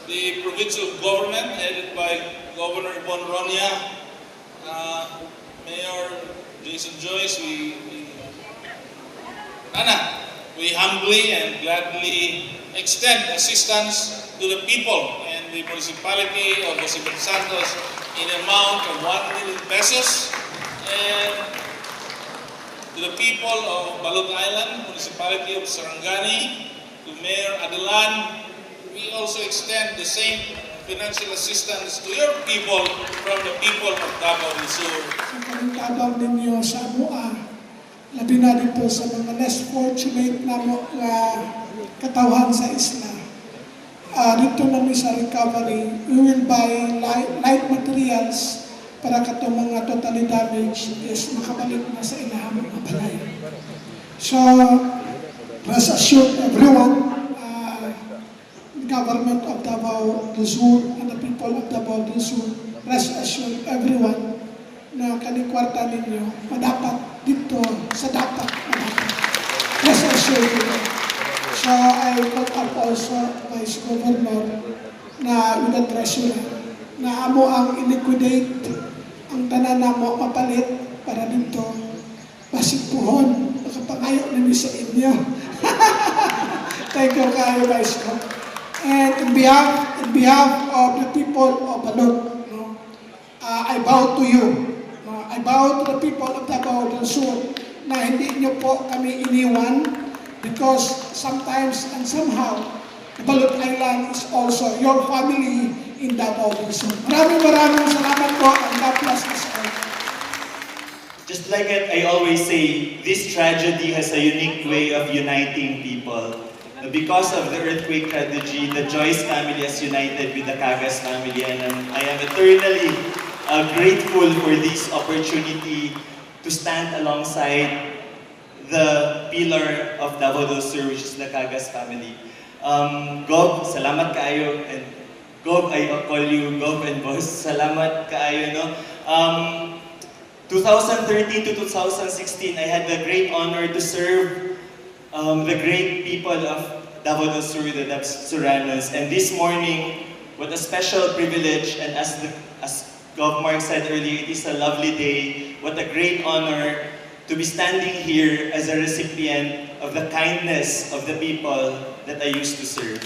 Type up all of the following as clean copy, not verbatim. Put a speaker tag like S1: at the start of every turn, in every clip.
S1: the provincial government headed by Governor Bon Ronia, Mayor Jason Joyce, we humbly and gladly extend assistance to the people and the municipality of Jose Santos in the amount of 1 million pesos, and to the people of Balot Island, municipality of Sarangani, to Mayor Adelan, we also extend the same financial assistance to your people from the people of Davao del Sur.
S2: Ang tabang ninyo sa MUA, labi na dito sa mga less fortunate na katawhan sa isla. Dito namin sa recovery, we will buy light materials para kato mga totally damaged is makabalik na sa ilahang mga balay. So, rest assured everyone, the government of Davao del Sur and the people of Davao del Sur, rest assured everyone na kanikwarta ninyo madapat dito sa dapat madapat. Rest assured you. So I called up also Vice Governor na with the Treasurer na amo ang iniquidate ang tanan namo mapalit para dito basig puhon makapangayo nami sa inyo. Thank you kayo Vice Governor. And in behalf of the people of Balot, I bow to you. I bow to the people of Davao del Sur na hindi niyo po kami iniwan because sometimes and somehow the Balot Island is also your family in Davao del Sur. Maraming salamat po and God bless us all.
S3: Just like I always say, this tragedy has a unique way of uniting people. Because of the earthquake tragedy, the Joyce family has united with the Cagas family, and I am eternally grateful for this opportunity to stand alongside the pillar of Davao del Sur, which is the Cagas family. Gov, salamat kaayo, and Gov, I call you Gov and Boss, salamat kaayo, no? 2013 to 2016, I had the great honor to serve the great people of Davao del Sur, the Suranos. And this morning, what a special privilege, and as Gov Mark said earlier, it is a lovely day. What a great honor to be standing here as a recipient of the kindness of the people that I used to serve.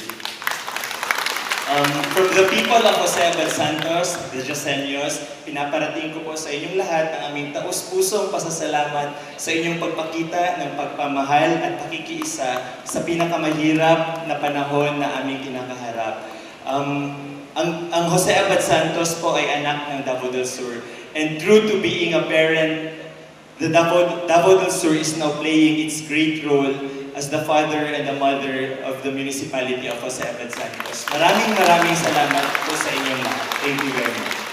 S3: From the people of Jose Abad Santos, the Joseños, pinaparating ko po sa inyong lahat ang aming taus-pusong pasasalamat sa inyong pagpakita ng pagpamahal at pakikiisa sa pinakamahirap na panahon na aming kinakaharap. Ang Jose Abad Santos po ay anak ng Davao del Sur, and true to being a parent, the Davao del Sur is now playing its great role as the father and the mother of the municipality of Jose Abad Santos. Maraming salamat po sa inyong lahat. Thank you very much.